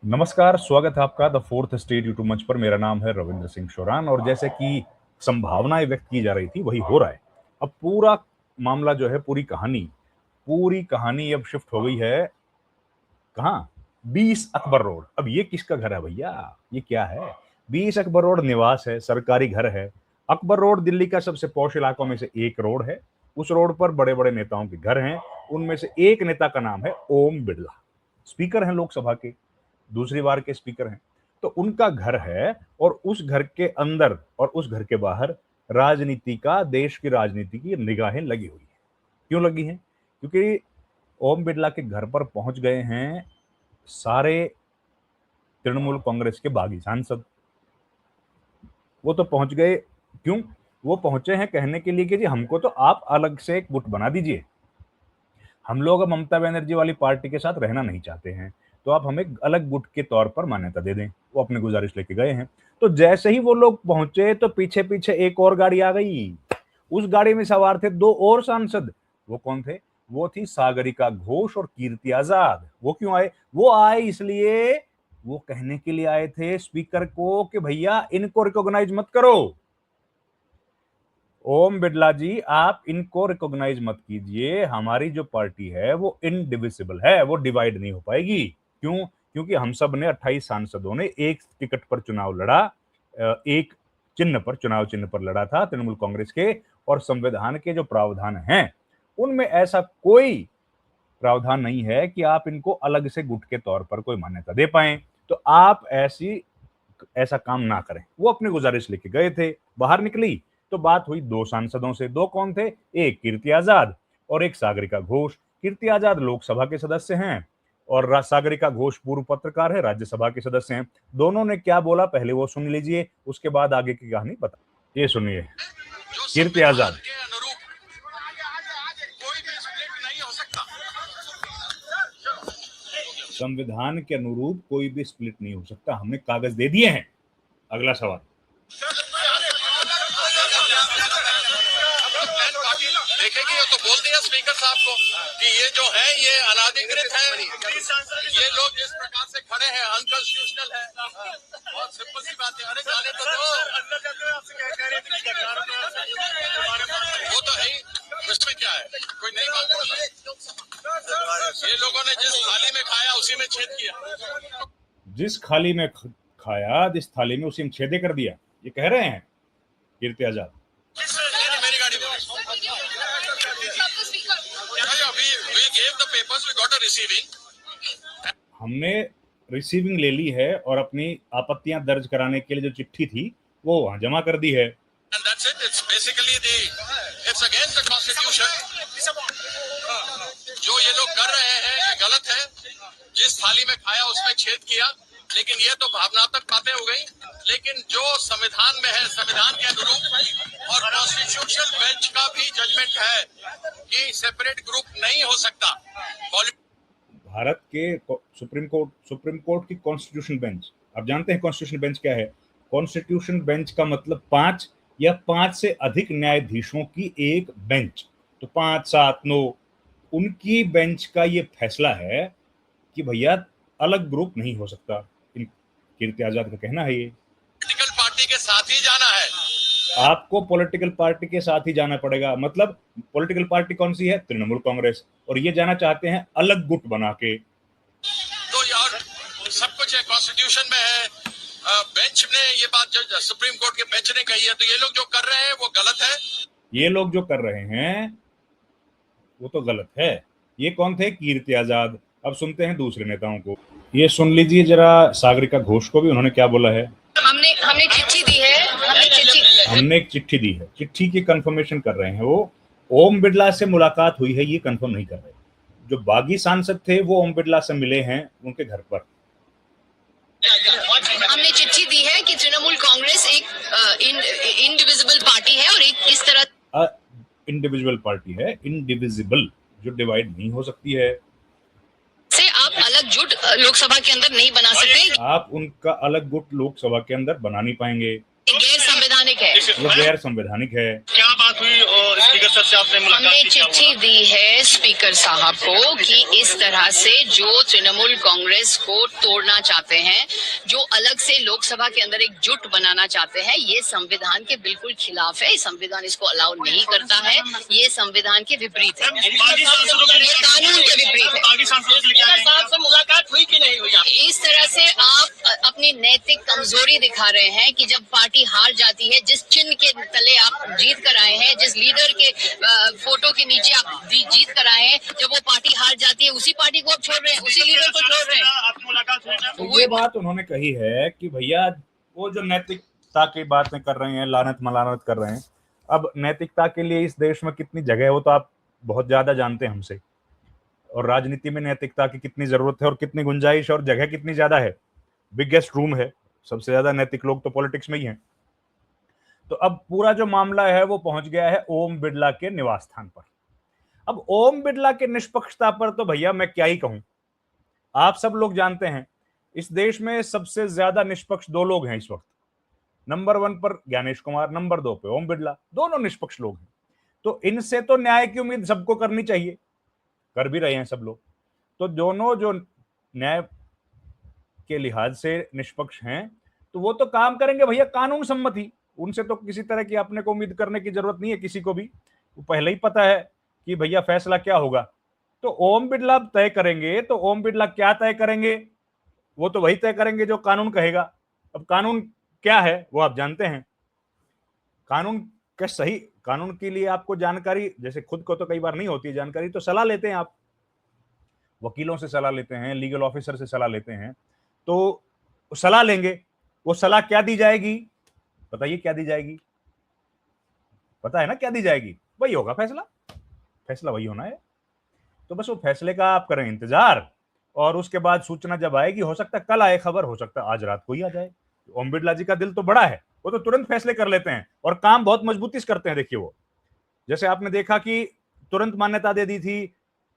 नमस्कार, स्वागत है आपका द फोर्थ स्टेट यूट्यूब मंच पर। मेरा नाम है रविंद्र सिंह शोरान और जैसे कि संभावनाएं व्यक्त की जा रही थी वही हो रहा है। अब पूरा मामला जो है, पूरी कहानी अब शिफ्ट हो गई है कहाँ? 20 अकबर रोड। अब ये किसका घर है भैया? ये क्या है? 20 अकबर रोड निवास है, सरकारी घर है। अकबर रोड दिल्ली का सबसे पॉश इलाकों में से एक रोड है। उस रोड पर बड़े बड़े नेताओं के घर हैं। उनमें से एक नेता का नाम है ओम बिरला, स्पीकर हैं लोकसभा के, दूसरी बार के स्पीकर हैं। तो उनका घर है और उस घर के अंदर और उस घर के बाहर देश की राजनीति की निगाहें लगी हुई है। क्यों लगी हैं? क्योंकि ओम बिरला के घर पर पहुंच गए हैं सारे तृणमूल कांग्रेस के बागी सांसद। वो तो पहुंच गए। क्यों? वो पहुंचे हैं कहने के लिए कि जी हमको तो आप अलग से एक गुट बना दीजिए, हम लोग अब ममता बनर्जी वाली पार्टी के साथ रहना नहीं चाहते हैं, तो आप हमें अलग गुट के तौर पर मान्यता दे दें। वो अपनी गुजारिश लेके गए हैं। तो जैसे ही वो लोग पहुंचे तो पीछे पीछे एक और गाड़ी आ गई। उस गाड़ी में सवार थे दो और सांसद। वो कौन थे? वो थी सागरिका घोष और कीर्ति आजाद। वो क्यों आए? वो आए इसलिए, वो कहने के लिए आए थे स्पीकर को कि भैया इनको रिकॉग्नाइज मत करो। ओम बिरला जी, आप इनको रिकॉग्नाइज मत कीजिए। हमारी जो पार्टी है वो इनडिविजिबल है, वो डिवाइड नहीं हो पाएगी। क्यों? क्योंकि हम सब ने 28 सांसदों ने एक टिकट पर चुनाव लड़ा, एक चुनाव चिन्ह पर लड़ा था तृणमूल कांग्रेस के। और संविधान के जो प्रावधान हैं उनमें ऐसा कोई प्रावधान नहीं है कि आप इनको अलग से गुट के तौर पर कोई मान्यता दे पाए। तो आप ऐसा काम ना करें। वो अपनी गुजारिश लेके गए थे। बाहर निकली तो बात हुई दो सांसदों से। दो कौन थे? एक कीर्ति आजाद और एक सागरिका घोष। कीर्ति आजाद लोकसभा के सदस्य हैं और सागरिका घोष पूर्व पत्रकार है, राज्यसभा के सदस्य हैं। दोनों ने क्या बोला पहले वो सुन लीजिए, उसके बाद आगे की कहानी बता। ये सुनिए कीर्ति आजाद। संविधान के अनुरूप कोई भी स्प्लिट नहीं हो सकता, हमने कागज दे दिए हैं। अगला सवाल। देखेंगे तो बोल दिया स्पीकर साहब को कि ये जो है ये अनाधिकृत है। ये लोग जिस प्रकार से खड़े हैं अनकॉन्स्टिट्यूशनल है। बहुत सिंपल सी बात है। अरे जाने तो दो, वो तो है ही, उसमें क्या है, कोई नई बात नहीं। ये लोगों ने जिस थाली में खाया उसी में छेद किया। जिस थाली में खाया, जिस थाली में उसी में छेदे कर दिया, ये कह रहे हैं कीर्ति आजाद। मेरी गाड़ी में हमने रिसीविंग ले ली है और अपनी आपत्तियां दर्ज कराने के लिए जो चिट्ठी थी वो वहां जमा कर दी है। जो ये लोग कर रहे हैं ये गलत है। जिस थाली में खाया उसमें छेद किया, लेकिन ये तो भावनात्मक बातें हो गई। लेकिन जो संविधान में है, संविधान के अनुरूप और कॉन्स्टिट्यूशनल बेंच का भी जजमेंट है कि सेपरेट ग्रुप नहीं हो सकता। भारत के सुप्रीम कोर्ट की कॉन्स्टिट्यूशन बेंच, आप जानते हैं कॉन्स्टिट्यूशन बेंच क्या है? कॉन्स्टिट्यूशन बेंच का मतलब 5 या 5 से अधिक न्यायाधीशों की एक बेंच। तो 5, 7, 9 उनकी बेंच का ये फैसला है कि भैया अलग ग्रुप नहीं हो सकता। कीर्ति आजाद का कहना है ये। पॉलिटिकल पार्टी के साथ ही जाना है। आपको पॉलिटिकल पार्टी के साथ ही जाना पड़ेगा। मतलब पॉलिटिकल पार्टी कौन सी है? तृणमूल कांग्रेस। और ये जाना चाहते हैं अलग गुट बना के। तो यार सब कुछ है, कॉन्स्टिट्यूशन में है। बेंच ने ये बात, जो सुप्रीम कोर्ट के बेंच ने कही है, तो ये लोग जो कर रहे हैं वो गलत है। ये लोग जो कर रहे हैं वो तो गलत है। ये कौन थे? कीर्ति आजाद। अब सुनते हैं दूसरे नेताओं को। ये सुन लीजिए जरा सागरिका घोष को भी, उन्होंने क्या बोला है। हमने चिट्ठी दी है। हमने एक चिट्ठी दी है। चिट्ठी की कंफर्मेशन कर रहे हैं वो। ओम बिरला से मुलाकात हुई है ये कंफर्म नहीं कर रहे। जो बागी सांसद थे वो ओम बिरला से मिले हैं उनके घर पर। हमने चिट्ठी दी है कि तृणमूल कांग्रेस एक इंडिविजिबल पार्टी है और एक इस तरह इंडिविजुअल पार्टी है, इंडिविजिबल, जो डिवाइड नहीं हो सकती है। से आप अलग जुट लोकसभा के अंदर नहीं बना सकते। आप उनका अलग गुट लोकसभा के अंदर बना नहीं पाएंगे। गैर संवैधानिक है। वो गैर संवैधानिक है। क्या बात हुई और स्पीकर सर से आपने मुलाकात हमने की, क्या चिट्ठी हुआ? दी है स्पीकर साहब को कि इस तरह से जो तृणमूल कांग्रेस को तोड़ना चाहते हैं, जो अलग से लोकसभा के अंदर एक जुट बनाना चाहते हैं, ये संविधान के बिल्कुल खिलाफ है। संविधान इसको अलाउ नहीं करता है, ये संविधान के विपरीत है, बाकी सांसदों के लिए ये कानून के विपरीत है। बाकी सांसदों के लिए क्या कहेंगे? मुलाकात हुई कि नहीं हुई? इस तरह से आप अपनी नैतिक कमजोरी दिखा रहे हैं कि जब पार्टी हार जाती है, जिस चिन्ह के तले आप जीत कर आए हैं, जिस लीडर के फोटो के नीचे आप जीत कर आए हैं, जब वो पार्टी हार जाती है उसी पार्टी को आप छोड़ रहे हैं, उसी लीडर को छोड़ रहे हैं। आपकी मुलाकात हुई ना? तो ये बात उन्होंने कही है कि भैया वो जो नैतिकता की बातें कर रहे हैं, लानत मलानत कर रहे हैं, अब नैतिकता के लिए इस देश में कितनी जगह है वो तो आप बहुत ज्यादा जानते हैं हमसे, और राजनीति में नैतिकता की कितनी जरूरत है और कितनी गुंजाइश और जगह कितनी ज्यादा है। बिगेस्ट रूम है, सबसे ज्यादा नैतिक लोग तो पॉलिटिक्स में ही हैं। तो अब पूरा जो मामला है वो पहुंच गया है ओम बिरला के निवास स्थान पर। अब ओम बिरला के निष्पक्षता पर तो भैया मैं क्या ही कहूं, आप सब लोग जानते हैं इस देश में सबसे ज्यादा निष्पक्ष दो लोग हैं इस वक्त। नंबर 1 पर ज्ञानेश कुमार, नंबर 2 पे ओम बिरला, दोनों निष्पक्ष लोग हैं। तो इनसे तो न्याय की उम्मीद सबको करनी चाहिए, कर भी रहे हैं सब लोग। तो दोनों जो न्याय के लिहाज से निष्पक्ष हैं तो वो तो काम करेंगे भैया कानून सम्मति, उनसे तो किसी तरह की अपने को उम्मीद करने की जरूरत नहीं है किसी को भी, वो पहले ही पता है कि भैया फैसला क्या होगा। तो ओम बिरला तय करेंगे, तो ओम बिरला क्या तय करेंगे, वो तो वही तय करेंगे जो कानून कहेगा। अब कानून क्या है वो आप जानते हैं, कानून का सही, कानून के लिए आपको जानकारी, जैसे खुद को तो कई बार नहीं होती जानकारी, तो सलाह लेते हैं आप, वकीलों से सलाह लेते हैं, लीगल ऑफिसर से सलाह लेते हैं, तो सलाह लेंगे। वो सलाह क्या दी जाएगी बताइए, क्या दी जाएगी, पता है ना क्या दी जाएगी, वही होगा फैसला, फैसला वही होना है। तो बस वो फैसले का आप करें इंतजार, और उसके बाद सूचना जब आएगी, हो सकता है कल आए खबर, हो सकता है आज रात को ही आ जाए। ओम बिरला जी का दिल तो बड़ा है, वो तो तुरंत फैसले कर लेते हैं और काम बहुत मजबूती से करते हैं। देखिए वो, जैसे आपने देखा कि तुरंत मान्यता दे दी थी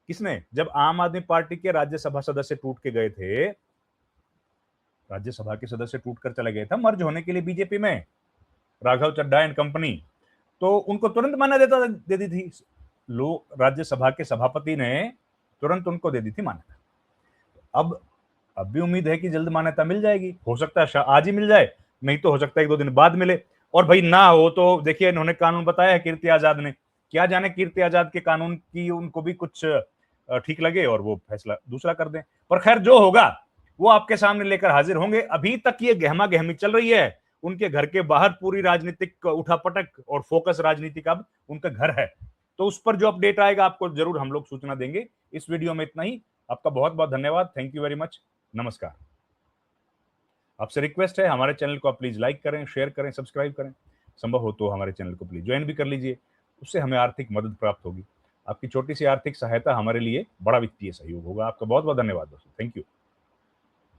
किसने, जब आम आदमी पार्टी के राज्यसभा सदस्य टूट के गए थे, राज्यसभा के सदस्य टूट कर चले गए थे मर्ज होने के लिए बीजेपी में, राघव चड्ढा एंड कंपनी, तो उनको तुरंत मान्यता दे दी थी, लोग राज्यसभा के सभापति ने तुरंत उनको दे दी थी मान्यता। अब भी उम्मीद है कि जल्द मान्यता मिल जाएगी, हो सकता है आज ही मिल जाए, नहीं तो हो सकता है 1-2 दिन बाद मिले। और भाई ना हो तो देखिए इन्होंने कानून बताया है कीर्ति आजाद ने, क्या जाने कीर्ति आजाद के कानून की उनको भी कुछ ठीक लगे और वो फैसला दूसरा कर दें। पर खैर जो होगा वो आपके सामने लेकर हाजिर होंगे। अभी तक ये गहमा गहमी चल रही है, उनके घर के बाहर पूरी राजनीतिक उठापटक और फोकस राजनीति का उनका घर है, तो उस पर जो अपडेट आएगा आपको जरूर हम लोग सूचना देंगे। इस वीडियो में इतना ही, आपका बहुत बहुत धन्यवाद, थैंक यू वेरी मच, नमस्कार। आपसे रिक्वेस्ट है हमारे चैनल को आप प्लीज लाइक करें, शेयर करें, सब्सक्राइब करें, संभव हो तो हमारे चैनल को प्लीज ज्वाइन भी कर लीजिए, उससे हमें आर्थिक मदद प्राप्त होगी। आपकी छोटी सी आर्थिक सहायता हमारे लिए बड़ा वित्तीय सहयोग होगा। आपका बहुत बहुत धन्यवाद दोस्तों, थैंक यू।